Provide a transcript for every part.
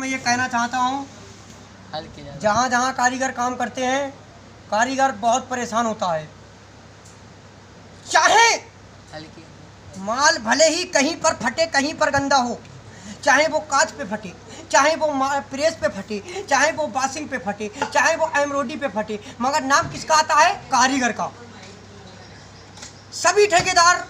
मैं ये कहना चाहता हूँ, जहाँ जहाँ कारीगर काम करते हैं, कारीगर बहुत परेशान होता है। चाहे माल भले ही कहीं पर फटे, कहीं पर गंदा हो, चाहे वो कांच पे फटे, चाहे वो प्रेस पे फटे, चाहे वो वॉशिंग पे फटे, चाहे वो एम्ब्रॉयडरी पे फटे, मगर नाम किसका आता है? कारीगर का। सभी ठेकेदार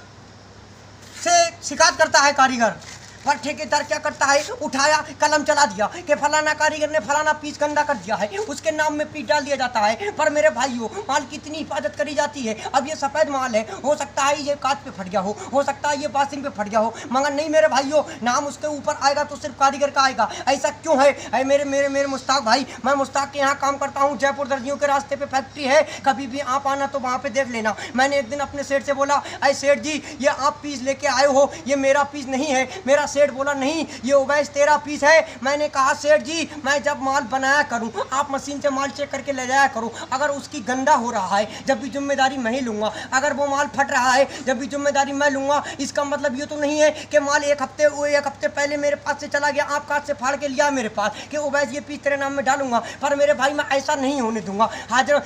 से शिकायत करता है कारीगर, पर ठेकेदार क्या करता है? उठाया, कलम चला दिया कि फलाना कारीगर ने फलाना पीस गंदा कर दिया है, उसके नाम में पीस डाल दिया जाता है। पर मेरे भाइयों, माल की इतनी हिफाजत करी जाती है। अब ये सफ़ेद माल है, हो सकता है ये कांच पे फट गया हो सकता है ये वॉशिंग पे फट गया हो, मगर नहीं मेरे भाइयों, नाम उसके ऊपर आएगा तो सिर्फ कारीगर का आएगा। ऐसा क्यों है? अरे मेरे मेरे मेरे मुश्ताक भाई, मैं मुश्ताक के यहाँ काम करता हूँ, जयपुर दर्जियों के रास्ते पे फैक्ट्री है, कभी भी आप आना तो वहाँ पे देख लेना। मैंने एक दिन अपने सेठ से बोला, अरे सेठ जी, ये आप पीस लेके आए हो, ये मेरा पीस नहीं है। मेरा सेठ बोला, नहीं ये उवैस तेरा पीस है। मैंने कहा, सेठ जी, मैं जब माल बनाया करूं, आप मशीन से माल चेक करके ले जाया करो। अगर उसकी गंदा हो रहा है, जब भी जिम्मेदारी मैं ही लूंगा। अगर वो माल फट रहा है, जब भी जिम्मेदारी मैं लूंगा। इसका मतलब ये तो नहीं है कि माल एक हफ्ते पहले मेरे पास से चला गया, आप कांच से फाड़ के लिया मेरे पास कि उवैस ये पीस तेरे नाम में डालूंगा। पर मेरे भाई, मैं ऐसा नहीं होने दूंगा। हाजिर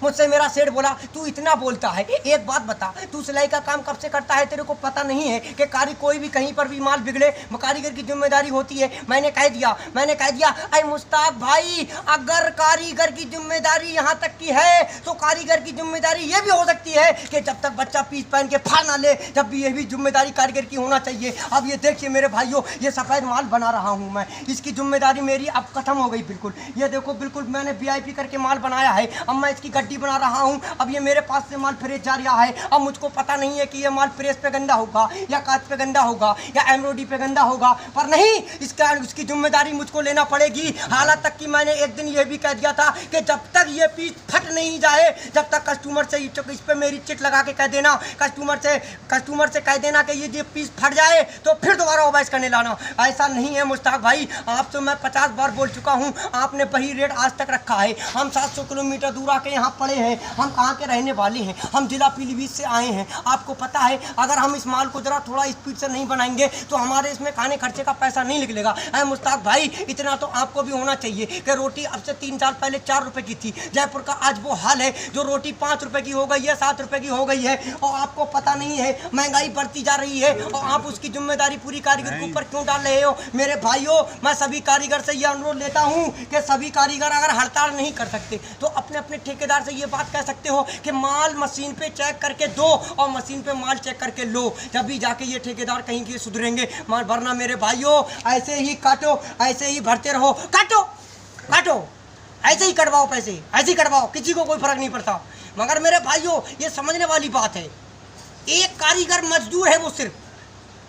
मुझसे मेरा सेठ बोला, तू इतना बोलता है, एक बात बता, तू सिलाई का काम कब से करता है? तेरे को पता नहीं है कि कोई भी कहीं पर भी माल बिगड़े, कारीगर की जिम्मेदारी होती है। मैंने कह दिया, अरे मुश्ताक भाई, अगर कारीगर की जिम्मेदारी यहाँ तक की है तो कारीगर की जिम्मेदारी ये भी हो सकती है कि जब तक बच्चा पीस पहन के फाड़ ना ले, जब भी ये भी जिम्मेदारी कारीगर की होना चाहिए। अब ये देखिए मेरे भाइयों, ये सफ़ेद माल बना रहा हूँ मैं, इसकी जिम्मेदारी मेरी अब खत्म हो गई बिल्कुल। ये देखो, बिल्कुल मैंने VIP करके माल बनाया है। अब मैं इसकी गड्डी बना रहा हूं। अब ये मेरे पास से माल प्रेस जा रहा है। अब मुझको पता नहीं है कि ये माल प्रेस पे गंदा होगा या कांच पे गंदा होगा या एम्ब्रॉयडरी पे गंदा होगा, पर नहीं, उसकी जिम्मेदारी मुझको लेना पड़ेगी। हालात तक कि मैंने एक दिन ये भी कह दिया था कि जब तक ये पीस फट नहीं जाए, जब तक कस्टमर से इस पे मेरी चिट लगा के कह देना, कस्टमर से कह देना कि ये पीस फट जाए तो फिर दोबारा ओवैस करने लाना। ऐसा नहीं है मुश्ताक भाई, आपसे मैं 50 बार बोल चुका हूँ, आपने वही रेट आज तक रखा है। हम 700 किलोमीटर दूर आके यहाँ पड़े हैं, हम कहाँ के रहने वाले हैं, हम जिला पीलीभीत से आए हैं। आपको पता है, अगर हम इस माल को जरा थोड़ा स्पीड से नहीं बनाएंगे तो हमारे इसमें खाने खर्चे का पैसा नहीं निकलेगा। अरे मुश्ताक भाई, इतना तो आपको भी होना चाहिए कि रोटी अब से 3 साल पहले 4 रुपए की थी। जयपुर का आज वो हाल है, जो रोटी 5 रुपए की हो गई है, 7 रुपए की हो गई है, और आपको पता नहीं है महंगाई बढ़ती जा रही है, और आप उसकी जिम्मेदारी पूरी कारीगर के ऊपर क्यों डाल रहे हो? मेरे भाइयों, मैं सभी कारीगर से यह अनुरोध लेता हूँ कि सभी कारीगर अगर हड़ताल नहीं कर सकते तो अपने अपने ठेकेदार से ये बात कह सकते हो कि माल मशीन पे चेक करके दो और मशीन पे माल चेक करके लो, जब भी जाके ये ठेकेदार कहीं के सुधरेंगे। माल भरना मेरे भाइयों, ऐसे ही काटो, ऐसे ही भरते रहो, काटो, ऐसे ही कटवाओ पैसे, ऐसे ही कटवाओ, किसी को कोई फर्क नहीं पड़ता। मगर मेरे भाइयों, ये समझने वाली बात है, एक कारीगर मजदूर है, वो सिर्फ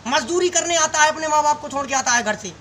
मजदूरी करने आता है, अपने माँ बाप को छोड़ के आता है घर से।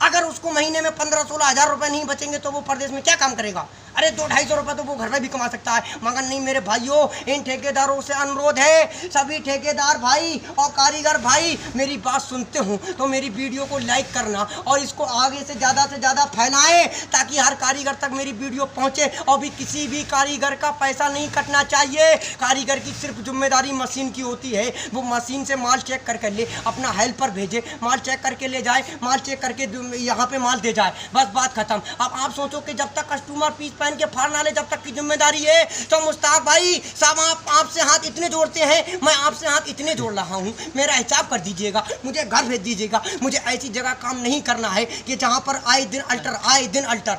अगर उसको महीने में 15-16 हज़ार रुपये नहीं बचेंगे तो वो प्रदेश में क्या काम करेगा? अरे 200-250 रुपये तो वो घर में भी कमा सकता है। मगर नहीं मेरे भाइयों, इन ठेकेदारों से अनुरोध है, सभी ठेकेदार भाई और कारीगर भाई मेरी बात सुनते हो तो मेरी वीडियो को लाइक करना और इसको आगे से ज़्यादा फैलाएं, ताकि हर कारीगर तक मेरी वीडियो पहुंचे। और भी किसी भी कारीगर का पैसा नहीं कटना चाहिए। कारीगर की सिर्फ जिम्मेदारी मशीन की होती है, वो मशीन से माल चेक करके ले, अपना हेल्पर भेजे, माल चेक करके ले जाए, माल चेक करके यहाँ पे माल दे जाए, बस बात खत्म। अब आप सोचो कि जब तक कस्टमर पीस पहन के फाड़ ना ले, जब तक की जिम्मेदारी है, तो मुश्ताक भाई साहब, आप आपसे हाथ इतने जोड़ते हैं, मैं आपसे हाथ इतने जोड़ रहा हूँ, मेरा हिसाब कर दीजिएगा, मुझे घर भेज दीजिएगा। मुझे ऐसी जगह काम नहीं करना है कि जहाँ पर आए दिन अल्टर।